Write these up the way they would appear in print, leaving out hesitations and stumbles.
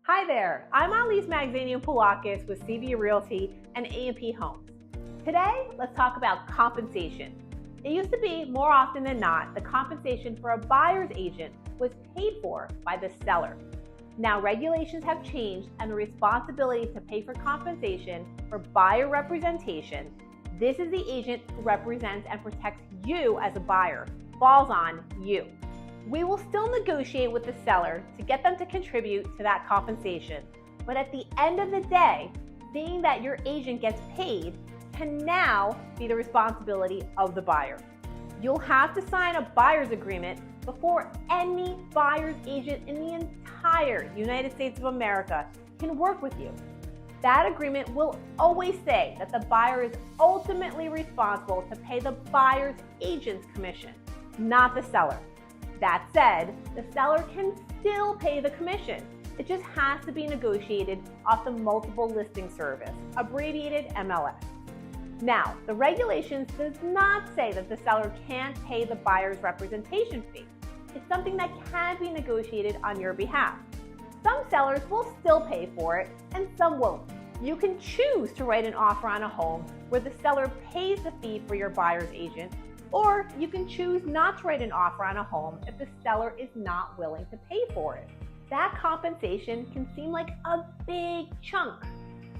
Hi there, I'm Alice Magzanian-Poulakis with CB Realty and A&P Homes. Today, let's talk about compensation. It used to be, more often than not, the compensation for a buyer's agent was paid for by the seller. Now regulations have changed and the responsibility to pay for compensation for buyer representation, this is the agent who represents and protects you as a buyer, falls on you. We will still negotiate with the seller to get them to contribute to that compensation. But at the end of the day, seeing that your agent gets paid can now be the responsibility of the buyer. You'll have to sign a buyer's agreement before any buyer's agent in the entire United States of America can work with you. That agreement will always say that the buyer is ultimately responsible to pay the buyer's agent's commission, not the seller. That said, the seller can still pay the commission. It just has to be negotiated off the multiple listing service, abbreviated MLS. Now, the regulations does not say that the seller can't pay the buyer's representation fee. It's something that can be negotiated on your behalf. Some sellers will still pay for it and some won't. You can choose to write an offer on a home where the seller pays the fee for your buyer's agent, or you can choose not to write an offer on a home if the seller is not willing to pay for it. That compensation can seem like a big chunk.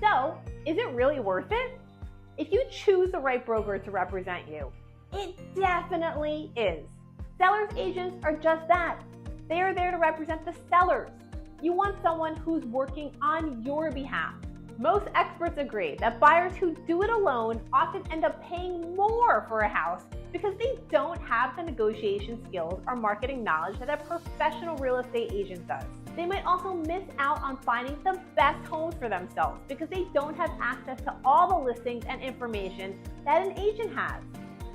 So, is it really worth it? If you choose the right broker to represent you, it definitely is. Sellers agents are just that. They are there to represent the sellers. You want someone who's working on your behalf. Most experts agree that buyers who do it alone often end up paying more for a house because they don't have the negotiation skills or marketing knowledge that a professional real estate agent does. They might also miss out on finding the best homes for themselves because they don't have access to all the listings and information that an agent has.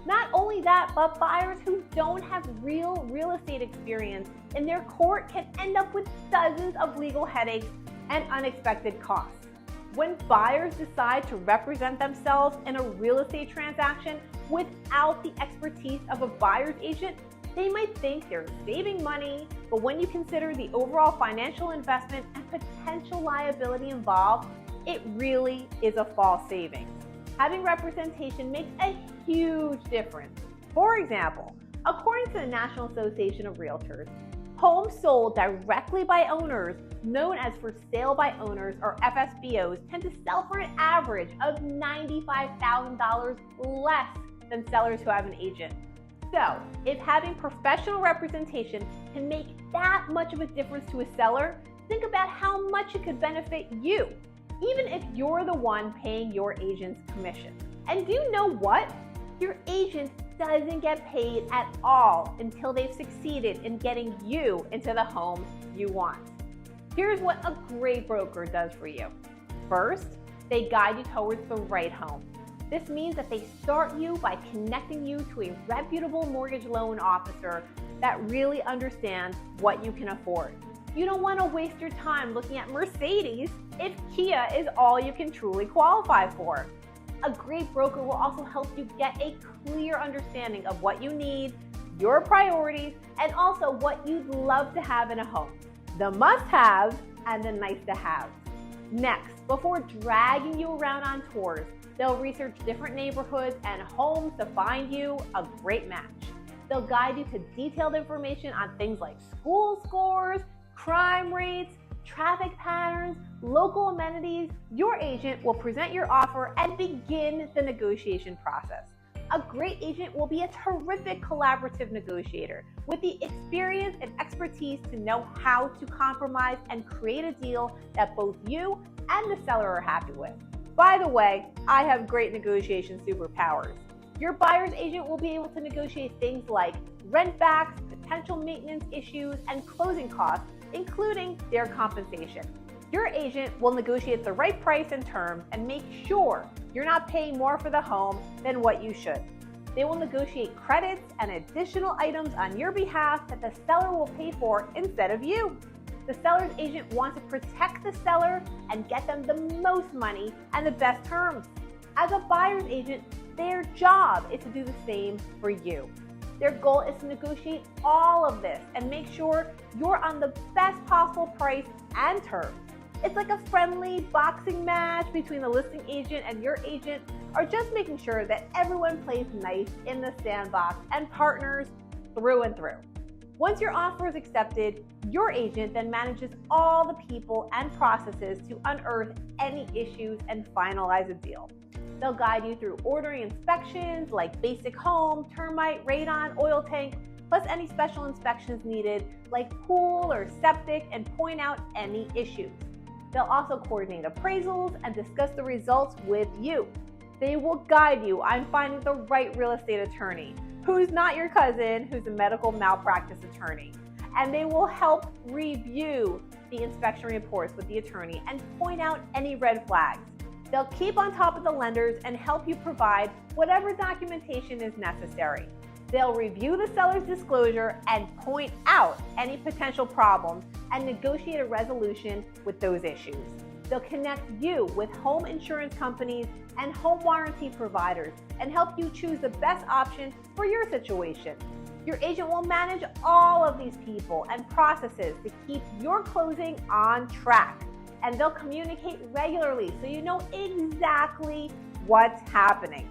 Not only that, but buyers who don't have real estate experience in their court can end up with dozens of legal headaches and unexpected costs. When buyers decide to represent themselves in a real estate transaction without the expertise of a buyer's agent, they might think they're saving money, but when you consider the overall financial investment and potential liability involved, it really is a false savings. Having representation makes a huge difference. For example, according to the National Association of Realtors, homes sold directly by owners, known as for sale by owners or FSBOs, tend to sell for an average of $95,000 less than sellers who have an agent. So, if having professional representation can make that much of a difference to a seller, think about how much it could benefit you, even if you're the one paying your agent's commission. And do you know what? Your agent doesn't get paid at all until they've succeeded in getting you into the home you want. Here's what a great broker does for you. First, they guide you towards the right home. This means that they start you by connecting you to a reputable mortgage loan officer that really understands what you can afford. You don't want to waste your time looking at Mercedes if Kia is all you can truly qualify for. A great broker will also help you get a clear understanding of what you need, your priorities, and also what you'd love to have in a home. The must-haves and the nice-to-haves. Next, before dragging you around on tours, they'll research different neighborhoods and homes to find you a great match. They'll guide you to detailed information on things like school scores, crime rates, traffic patterns, local amenities. Your agent will present your offer and begin the negotiation process. A great agent will be a terrific collaborative negotiator with the experience and expertise to know how to compromise and create a deal that both you and the seller are happy with. By the way, I have great negotiation superpowers. Your buyer's agent will be able to negotiate things like rent backs, potential maintenance issues, and closing costs, including their compensation. Your agent will negotiate the right price and terms and make sure you're not paying more for the home than what you should. They will negotiate credits and additional items on your behalf that the seller will pay for instead of you. The seller's agent wants to protect the seller and get them the most money and the best terms. As a buyer's agent, their job is to do the same for you. Their goal is to negotiate all of this and make sure you're on the best possible price and terms. It's like a friendly boxing match between the listing agent and your agent, or just making sure that everyone plays nice in the sandbox and partners through and through. Once your offer is accepted, your agent then manages all the people and processes to unearth any issues and finalize a deal. They'll guide you through ordering inspections like basic home, termite, radon, oil tank, plus any special inspections needed like pool or septic, and point out any issues. They'll also coordinate appraisals and discuss the results with you. They will guide you on finding the right real estate attorney, who's not your cousin, who's a medical malpractice attorney. And they will help review the inspection reports with the attorney and point out any red flags. They'll keep on top of the lenders and help you provide whatever documentation is necessary. They'll review the seller's disclosure and point out any potential problems and negotiate a resolution with those issues. They'll connect you with home insurance companies and home warranty providers and help you choose the best option for your situation. Your agent will manage all of these people and processes to keep your closing on track. And they'll communicate regularly so you know exactly what's happening.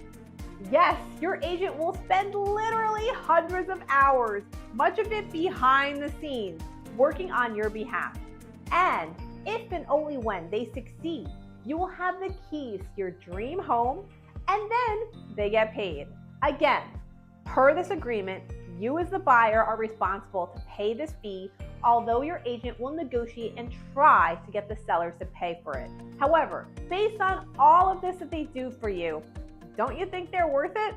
Yes, your agent will spend literally hundreds of hours, much of it behind the scenes, working on your behalf. And if and only when they succeed, you will have the keys to your dream home, and then they get paid. Again, per this agreement, you as the buyer are responsible to pay this fee, although your agent will negotiate and try to get the sellers to pay for it. However, based on all of this that they do for you, don't you think they're worth it?